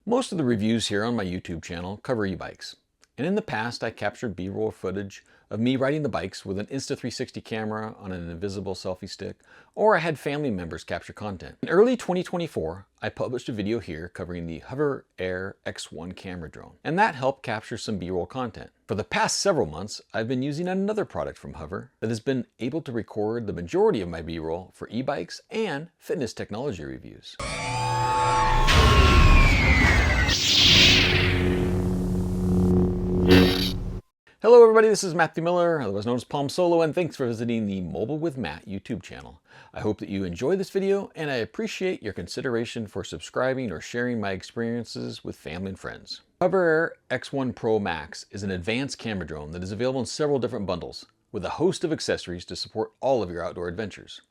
Most of the reviews here on my YouTube channel cover e-bikes, and in the past I captured B-roll footage of me riding the bikes with an Insta360 camera on an invisible selfie stick, or I had family members capture content. In early 2024, I published a video here covering the HOVERAir X1 camera drone, and that helped capture some B-roll content. For the past several months, I've been using another product from Hover that has been able to record the majority of my B-roll for e-bikes and fitness technology reviews. Hello everybody, this is Matthew Miller, otherwise known as Palm Solo, and thanks for visiting the Mobile with Matt YouTube channel. I hope that you enjoy this video, and I appreciate your consideration for subscribing or sharing my experiences with family and friends. HOVERAir X1 PROMAX is an advanced camera drone that is available in several different bundles, with a host of accessories to support all of your outdoor adventures.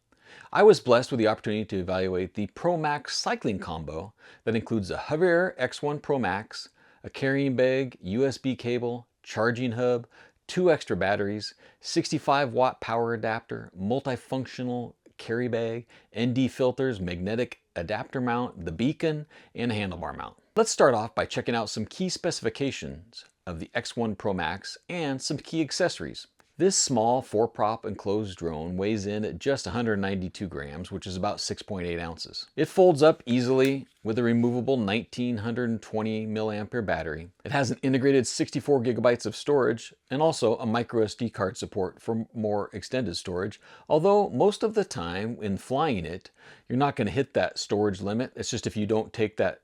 I was blessed with the opportunity to evaluate the ProMax cycling combo that includes a HOVERAir X1 ProMax, a carrying bag, USB cable, charging hub, 2 extra batteries, 65-watt power adapter, multifunctional carry bag, ND filters, magnetic adapter mount, the beacon, and a handlebar mount. Let's start off by checking out some key specifications of the X1 ProMax and some key accessories. This small 4-prop enclosed drone weighs in at just 192 grams, which is about 6.8 ounces. It folds up easily with a removable 1920 milliampere battery. It has an integrated 64 gigabytes of storage and also a micro SD card support for more extended storage, although most of the time in flying it, you're not going to hit that storage limit. It's just if you don't take that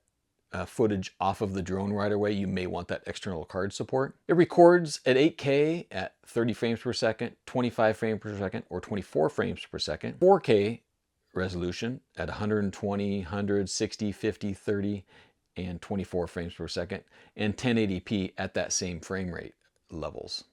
footage off of the drone right away, you may want that external card support. It records at 8K at 30 frames per second, 25 frames per second, or 24 frames per second, 4K resolution at 120, 160, 50, 30, and 24 frames per second, and 1080p at that same frame rate levels.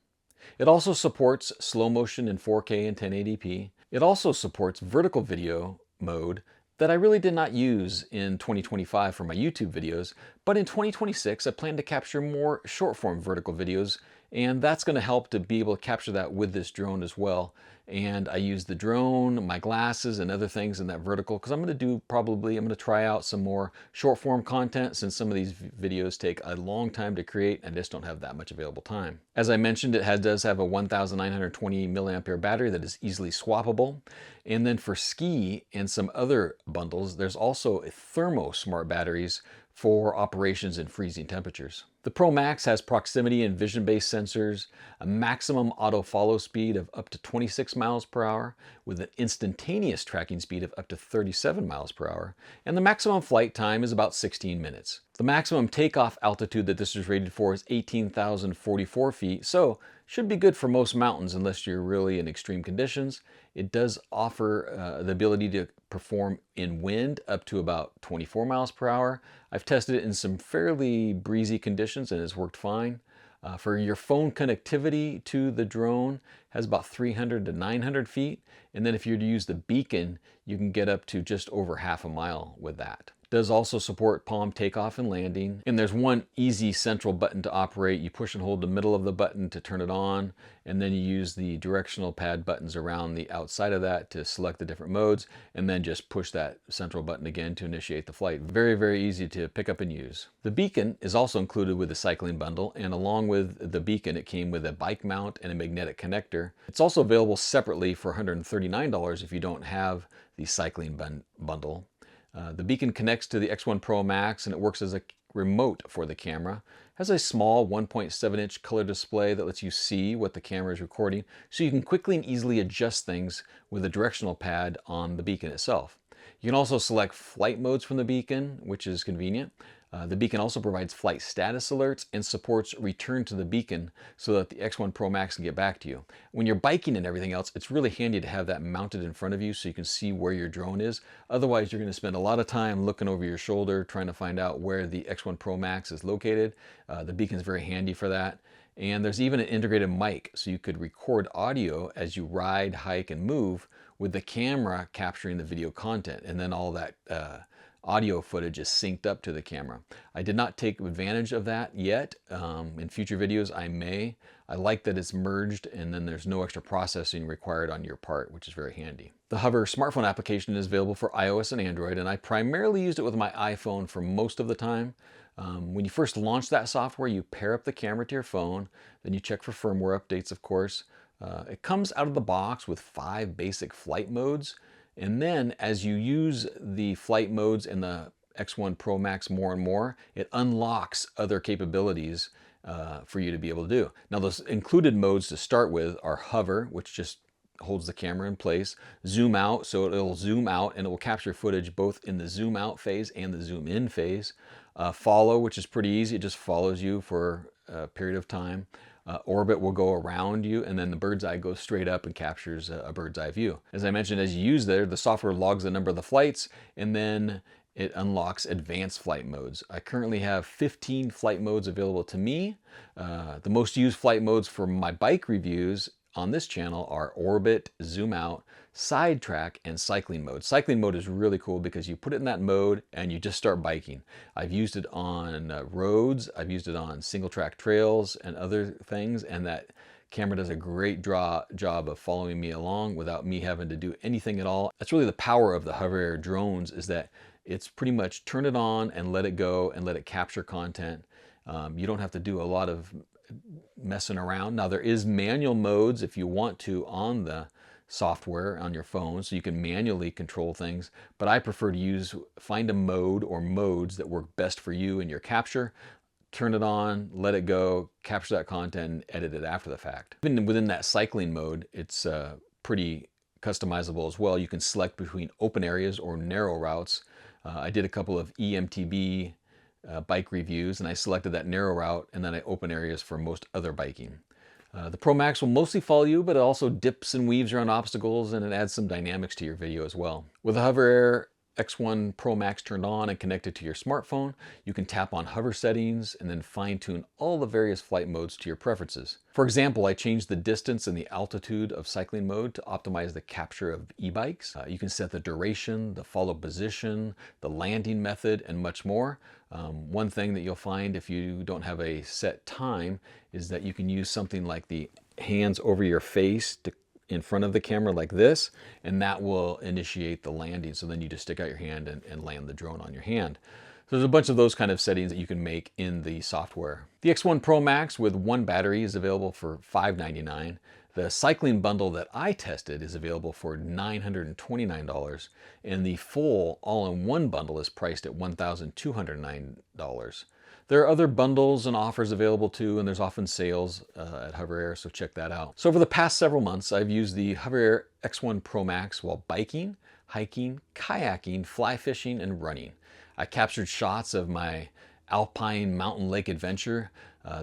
It also supports slow motion in 4K and 1080p. It also supports vertical video mode that I really did not use in 2025 for my YouTube videos, but in 2026 I plan to capture more short-form vertical videos, and that's going to help to be able to capture that with this drone as well. And I use the drone, my glasses, and other things in that vertical because I'm going to try out some more short-form content since some of these videos take a long time to create and I just don't have that much available time. As I mentioned, it does have a 1920 milliampere battery that is easily swappable. And then for ski and some other bundles, there's also thermo smart batteries for operations in freezing temperatures. The ProMax has proximity and vision-based sensors, a maximum auto follow speed of up to 26 miles per hour with an instantaneous tracking speed of up to 37 miles per hour, and the maximum flight time is about 16 minutes. The maximum takeoff altitude that this is rated for is 18,044 feet, so should be good for most mountains unless you're really in extreme conditions. It does offer the ability to perform in wind up to about 24 miles per hour. I've tested it in some fairly breezy conditions and it's worked fine. For your phone connectivity to the drone has about 300 to 900 feet. And then if you're to use the beacon, you can get up to just over half a mile with that. It does also support palm takeoff and landing. And there's one easy central button to operate. You push and hold the middle of the button to turn it on. And then you use the directional pad buttons around the outside of that to select the different modes. And then just push that central button again to initiate the flight. Very, very easy to pick up and use. The beacon is also included with the cycling bundle. And along with the beacon, it came with a bike mount and a magnetic connector. It's also available separately for $139 if you don't have the cycling bundle. The beacon connects to the X1 ProMax and it works as a remote for the camera. It has a small 1.7-inch color display that lets you see what the camera is recording, so you can quickly and easily adjust things with a directional pad on the beacon itself. You can also select flight modes from the beacon, which is convenient. The beacon also provides flight status alerts and supports return to the beacon so that the X1 ProMax can get back to you. When you're biking and everything else, it's really handy to have that mounted in front of you so you can see where your drone is. Otherwise, you're going to spend a lot of time looking over your shoulder trying to find out where the X1 ProMax is located. The beacon is very handy for that. And there's even an integrated mic, so you could record audio as you ride, hike, and move with the camera capturing the video content. And then all that audio footage is synced up to the camera. I did not take advantage of that yet. In future videos I may. I like that it's merged and then there's no extra processing required on your part, which is very handy. The Hover smartphone application is available for iOS and Android, and I primarily used it with my iPhone for most of the time. When you first launch that software, you pair up the camera to your phone, then you check for firmware updates, of course. It comes out of the box with 5 basic flight modes, and then as you use the flight modes in the X1 Pro Max more and more, it unlocks other capabilities for you to be able to do. Now, those included modes to start with are hover, which just holds the camera in place, zoom out, so it'll zoom out and it will capture footage both in the zoom out phase and the zoom in phase. Follow, which is pretty easy, it just follows you for a period of time. Orbit will go around you, and then the bird's eye goes straight up and captures a bird's eye view. As I mentioned, as you use there, the software logs the number of the flights, and then it unlocks advanced flight modes. I currently have 15 flight modes available to me. The most used flight modes for my bike reviews on this channel are orbit, zoom out, sidetrack, and cycling mode. Cycling mode is really cool because you put it in that mode and you just start biking. I've used it on roads, I've used it on single track trails and other things, and that camera does a great job of following me along without me having to do anything at all. That's really the power of the HOVERAir drones, is that it's pretty much turn it on and let it go and let it capture content. You don't have to do a lot of messing around. Now, there is manual modes if you want to on the software on your phone, so you can manually control things, but I prefer to find a mode or modes that work best for you and your capture, turn it on, let it go, capture that content, and edit it after the fact. Even within that cycling mode, it's pretty customizable as well. You can select between open areas or narrow routes. I did a couple of EMTB bike reviews, and I selected that narrow route, and then I open areas for most other biking. The Pro Max will mostly follow you, but it also dips and weaves around obstacles, and it adds some dynamics to your video as well. With the HOVERAir X1 Pro Max turned on and connected to your smartphone, you can tap on hover settings and then fine-tune all the various flight modes to your preferences. For example, I changed the distance and the altitude of cycling mode to optimize the capture of e-bikes. You can set the duration, the follow position, the landing method, and much more. One thing that you'll find if you don't have a set time is that you can use something like the hands over your face in front of the camera like this, and that will initiate the landing. So then you just stick out your hand and land the drone on your hand. So there's a bunch of those kind of settings that you can make in the software. The X1 Pro Max with 1 battery is available for $599. The cycling bundle that I tested is available for $929, and the full all-in-one bundle is priced at $1,209. There are other bundles and offers available too, and there's often sales at HOVERAir, so check that out. So over the past several months, I've used the HOVERAir X1 Pro Max while biking, hiking, kayaking, fly fishing, and running. I captured shots of my alpine mountain lake adventure.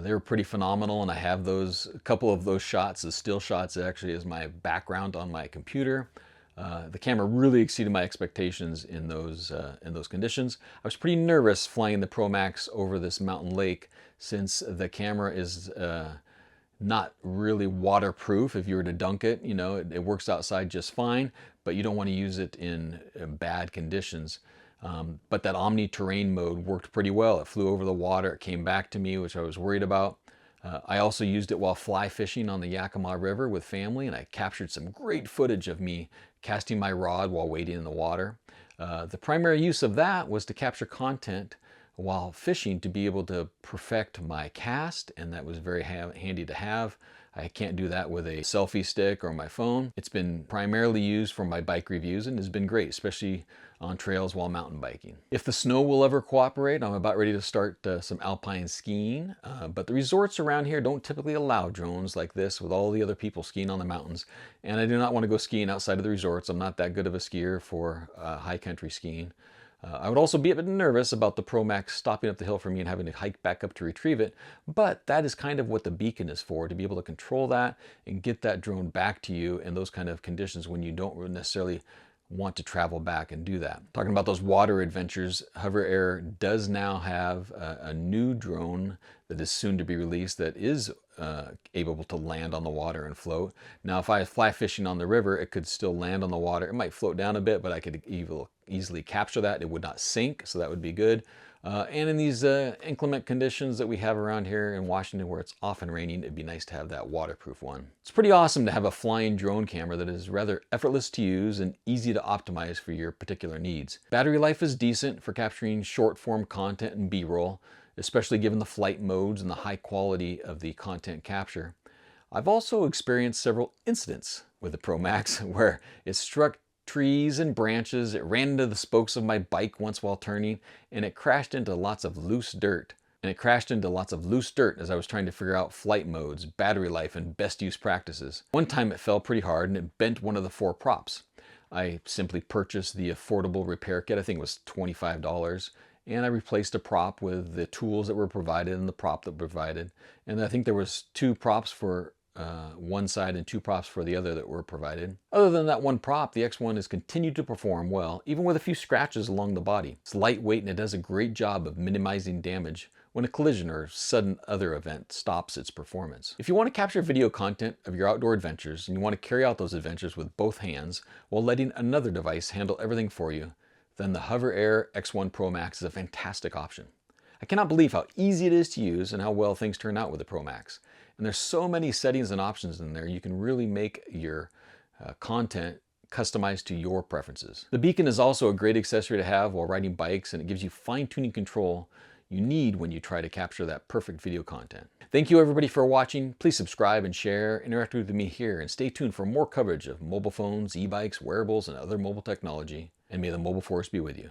They were pretty phenomenal, and I have a couple of those shots, the still shots, actually as my background on my computer. The camera really exceeded my expectations in those conditions. I was pretty nervous flying the Pro Max over this mountain lake, since the camera is not really waterproof. If you were to dunk it, you know, it works outside just fine, but you don't want to use it in bad conditions. But that Omni terrain mode worked pretty well. It flew over the water, it came back to me, which I was worried about. I also used it while fly fishing on the Yakima River with family, and I captured some great footage of me casting my rod while wading in the water. The primary use of that was to capture content while fishing, to be able to perfect my cast, and that was very handy to have. I can't do that with a selfie stick or my phone. It's been primarily used for my bike reviews and has been great, especially on trails while mountain biking. If the snow will ever cooperate, I'm about ready to start some alpine skiing, but the resorts around here don't typically allow drones like this with all the other people skiing on the mountains, and I do not want to go skiing outside of the resorts. I'm not that good of a skier for high country skiing. I would also be a bit nervous about the Pro Max stopping up the hill for me and having to hike back up to retrieve it, but that is kind of what the beacon is for, to be able to control that and get that drone back to you in those kind of conditions when you don't necessarily want to travel back and do that. Talking about those water adventures, HOVERAir does now have a new drone that is soon to be released that is able to land on the water and float. Now, if I fly fishing on the river, it could still land on the water. It might float down a bit, but I could easily capture that. It would not sink, so that would be good. And in these inclement conditions that we have around here in Washington, where it's often raining, it'd be nice to have that waterproof one. It's pretty awesome to have a flying drone camera that is rather effortless to use and easy to optimize for your particular needs. Battery life is decent for capturing short form content and B-roll. especially given the flight modes and the high quality of the content capture. I've also experienced several incidents with the ProMax where it struck trees and branches, it ran into the spokes of my bike once while turning, and it crashed into lots of loose dirt. As I was trying to figure out flight modes, battery life, and best use practices. One time it fell pretty hard and it bent one of the 4 props. I simply purchased the affordable repair kit, I think it was $25, and I replaced a prop with the tools that were provided and the prop that provided. And I think there was 2 props for one side and 2 props for the other that were provided. Other than that one prop, the X1 has continued to perform well, even with a few scratches along the body. It's lightweight and it does a great job of minimizing damage when a collision or sudden other event stops its performance. If you want to capture video content of your outdoor adventures and you want to carry out those adventures with both hands while letting another device handle everything for you, then the HOVERAir X1 PROMAX is a fantastic option. I cannot believe how easy it is to use and how well things turn out with the ProMax. And there's so many settings and options in there, you can really make your content customized to your preferences. The beacon is also a great accessory to have while riding bikes, and it gives you fine-tuning control you need when you try to capture that perfect video content. Thank you everybody for watching. Please subscribe and share, interact with me here, and stay tuned for more coverage of mobile phones, e-bikes, wearables, and other mobile technology. And may the mobile force be with you.